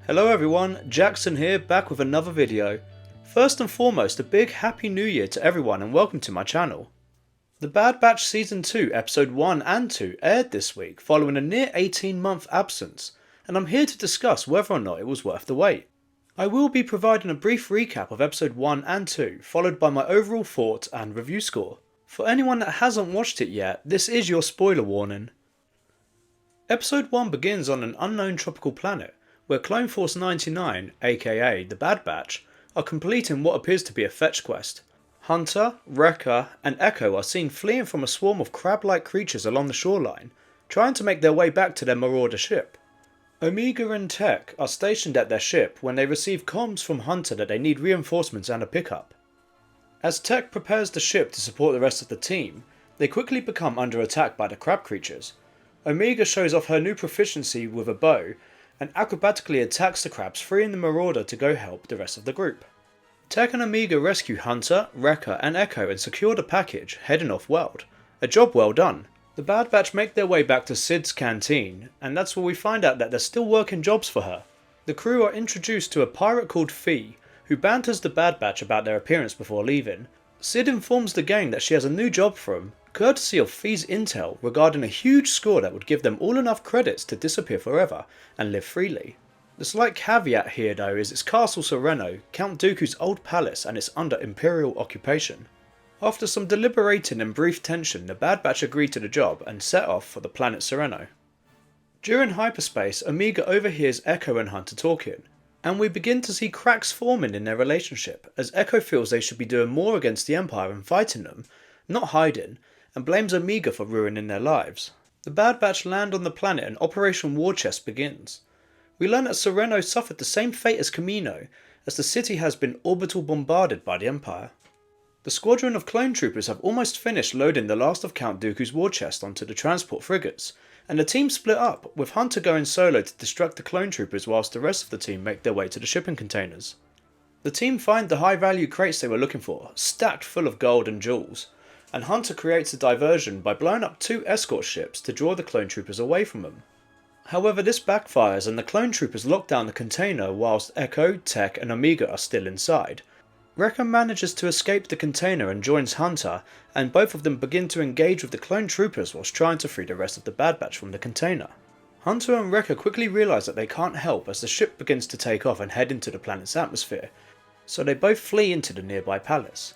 Hello everyone, Jackson here, back with another video. First and foremost, a big happy new year to everyone and welcome to my channel. The Bad Batch Season 2 Episode 1 and 2 aired this week following a near 18-month absence, and I'm here to discuss whether or not it was worth the wait. I will be providing a brief recap of Episode 1 and 2, followed by my overall thoughts and review score. For anyone that hasn't watched it yet, this is your spoiler warning. Episode 1 begins on an unknown tropical planet, where Clone Force 99, aka the Bad Batch, are completing what appears to be a fetch quest. Hunter, Wrecker, and Echo are seen fleeing from a swarm of crab-like creatures along the shoreline, trying to make their way back to their marauder ship. Omega and Tech are stationed at their ship when they receive comms from Hunter that they need reinforcements and a pickup. As Tech prepares the ship to support the rest of the team, they quickly become under attack by the crab creatures. Omega shows off her new proficiency with a bow, and acrobatically attacks the crabs, freeing the marauder to go help the rest of the group. Tech and Omega rescue Hunter, Wrecker and Echo and secure the package, heading off-world. A job well done. The Bad Batch make their way back to Sid's canteen, and that's where we find out that they're still working jobs for her. The crew are introduced to a pirate called Fee, who banters the Bad Batch about their appearance before leaving. Sid informs the gang that she has a new job for him, courtesy of Fee's intel regarding a huge score that would give them all enough credits to disappear forever and live freely. The slight caveat here though is it's Castle Sereno, Count Dooku's old palace, and it's under Imperial occupation. After some deliberating and brief tension, the Bad Batch agreed to the job and set off for the planet Sereno. During hyperspace, Omega overhears Echo and Hunter talking, and we begin to see cracks forming in their relationship as Echo feels they should be doing more against the Empire and fighting them, not hiding, and blames Omega for ruining their lives. The Bad Batch land on the planet and Operation War Chest begins. We learn that Sereno suffered the same fate as Kamino, as the city has been orbital bombarded by the Empire. The squadron of clone troopers have almost finished loading the last of Count Dooku's war chest onto the transport frigates, and the team split up, with Hunter going solo to distract the clone troopers whilst the rest of the team make their way to the shipping containers. The team find the high value crates they were looking for, stacked full of gold and jewels, and Hunter creates a diversion by blowing up 2 escort ships to draw the clone troopers away from them. However, this backfires and the clone troopers lock down the container whilst Echo, Tech and Omega are still inside. Wrecker manages to escape the container and joins Hunter, and both of them begin to engage with the clone troopers whilst trying to free the rest of the Bad Batch from the container. Hunter and Wrecker quickly realise that they can't help as the ship begins to take off and head into the planet's atmosphere, so they both flee into the nearby palace.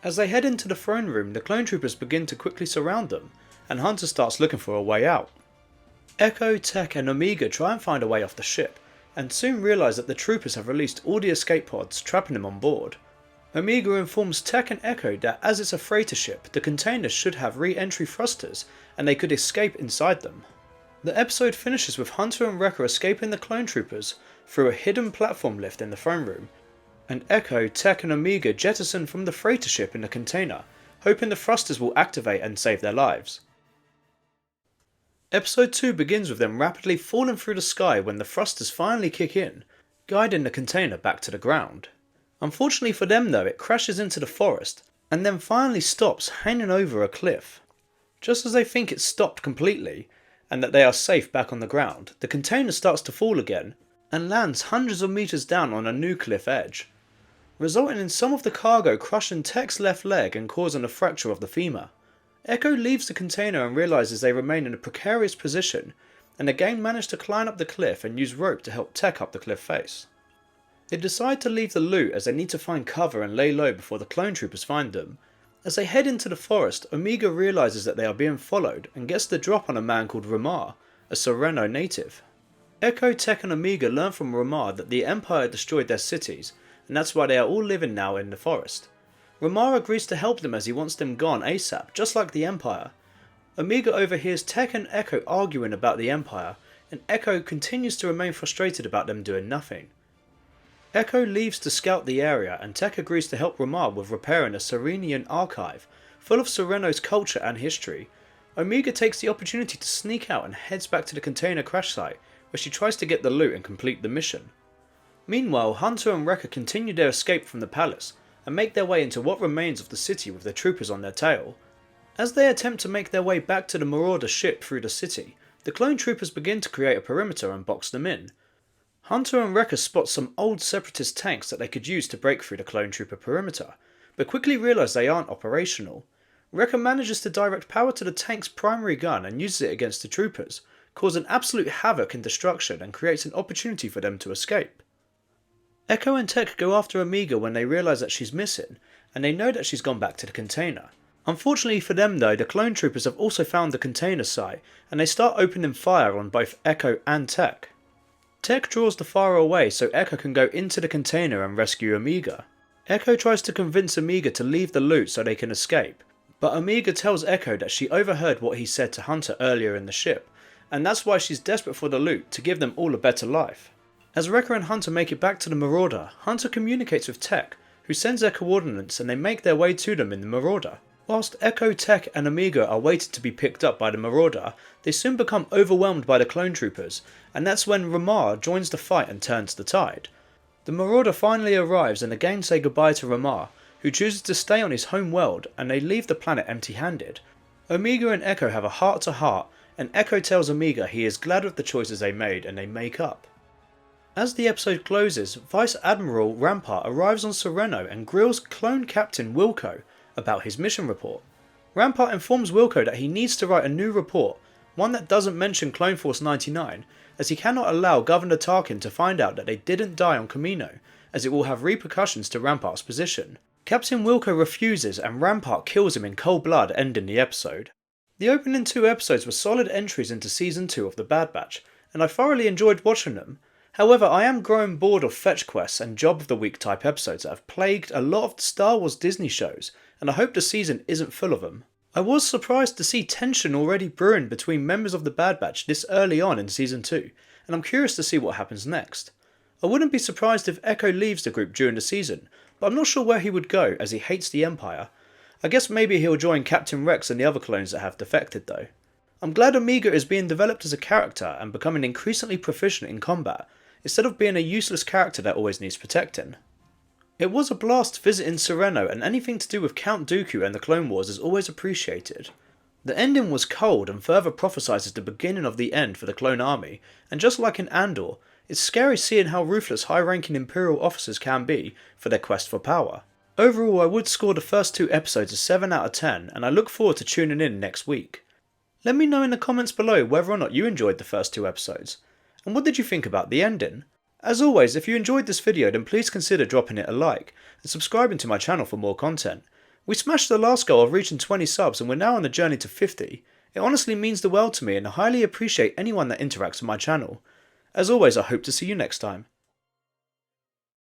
As they head into the throne room, the clone troopers begin to quickly surround them, and Hunter starts looking for a way out. Echo, Tech and Omega try and find a way off the ship, and soon realise that the troopers have released all the escape pods, trapping them on board. Omega informs Tech and Echo that as it's a freighter ship, the containers should have re-entry thrusters, and they could escape inside them. The episode finishes with Hunter and Wrecker escaping the clone troopers through a hidden platform lift in the throne room, and Echo, Tech and Omega jettison from the freighter ship in the container, hoping the thrusters will activate and save their lives. Episode 2 begins with them rapidly falling through the sky when the thrusters finally kick in, guiding the container back to the ground. Unfortunately for them though, it crashes into the forest, and then finally stops hanging over a cliff. Just as they think it's stopped completely, and that they are safe back on the ground, the container starts to fall again, and lands hundreds of meters down on a new cliff edge, resulting in some of the cargo crushing Tech's left leg and causing a fracture of the femur. Echo leaves the container and realises they remain in a precarious position, and again manage to climb up the cliff and use rope to help Tech up the cliff face. They decide to leave the loot as they need to find cover and lay low before the clone troopers find them. As they head into the forest, Omega realises that they are being followed and gets the drop on a man called Ramar, a Sereno native. Echo, Tech and Omega learn from Ramar that the Empire destroyed their cities, and that's why they are all living now in the forest. Ramar agrees to help them as he wants them gone ASAP, just like the Empire. Omega overhears Tech and Echo arguing about the Empire, and Echo continues to remain frustrated about them doing nothing. Echo leaves to scout the area, and Tech agrees to help Ramar with repairing a Serenian archive, full of Sereno's culture and history. Omega takes the opportunity to sneak out and heads back to the container crash site, where she tries to get the loot and complete the mission. Meanwhile, Hunter and Wrecker continue their escape from the palace, and make their way into what remains of the city with the troopers on their tail. As they attempt to make their way back to the marauder ship through the city, the clone troopers begin to create a perimeter and box them in. Hunter and Wrecker spot some old separatist tanks that they could use to break through the clone trooper perimeter, but quickly realise they aren't operational. Wrecker manages to direct power to the tank's primary gun and uses it against the troopers, causing absolute havoc and destruction, and creates an opportunity for them to escape. Echo and Tech go after Omega when they realise that she's missing, and they know that she's gone back to the container. Unfortunately for them though, the clone troopers have also found the container site, and they start opening fire on both Echo and Tech. Tech draws the fire away so Echo can go into the container and rescue Omega. Echo tries to convince Omega to leave the loot so they can escape, but Omega tells Echo that she overheard what he said to Hunter earlier in the ship, and that's why she's desperate for the loot to give them all a better life. As Wrecker and Hunter make it back to the Marauder, Hunter communicates with Tech, who sends their coordinates, and they make their way to them in the Marauder. Whilst Echo, Tech and Omega are waiting to be picked up by the Marauder, they soon become overwhelmed by the clone troopers, and that's when Ramar joins the fight and turns the tide. The Marauder finally arrives and the gang say goodbye to Ramar, who chooses to stay on his home world, and they leave the planet empty-handed. Omega and Echo have a heart-to-heart, and Echo tells Omega he is glad with the choices they made, and they make up. As the episode closes, Vice Admiral Rampart arrives on Sereno and grills clone Captain Wilco about his mission report. Rampart informs Wilco that he needs to write a new report, one that doesn't mention Clone Force 99, as he cannot allow Governor Tarkin to find out that they didn't die on Kamino, as it will have repercussions to Rampart's position. Captain Wilco refuses and Rampart kills him in cold blood, ending the episode. The opening 2 episodes were solid entries into Season 2 of The Bad Batch, and I thoroughly enjoyed watching them. However, I am growing bored of fetch quests and job of the week type episodes that have plagued a lot of the Star Wars Disney shows, and I hope the season isn't full of them. I was surprised to see tension already brewing between members of the Bad Batch this early on in Season 2, and I'm curious to see what happens next. I wouldn't be surprised if Echo leaves the group during the season, but I'm not sure where he would go as he hates the Empire. I guess maybe he'll join Captain Rex and the other clones that have defected though. I'm glad Omega is being developed as a character and becoming increasingly proficient in combat, instead of being a useless character that always needs protecting. It was a blast visiting Sereno, and anything to do with Count Dooku and the Clone Wars is always appreciated. The ending was cold and further prophesises the beginning of the end for the clone army, and just like in Andor, it's scary seeing how ruthless high-ranking Imperial officers can be for their quest for power. Overall, I would score the first 2 episodes a 7 out of 10, and I look forward to tuning in next week. Let me know in the comments below whether or not you enjoyed the first 2 episodes, and what did you think about the ending? As always, if you enjoyed this video then please consider dropping it a like, and subscribing to my channel for more content. We smashed the last goal of reaching 20 subs and we're now on the journey to 50. It honestly means the world to me and I highly appreciate anyone that interacts with my channel. As always, I hope to see you next time.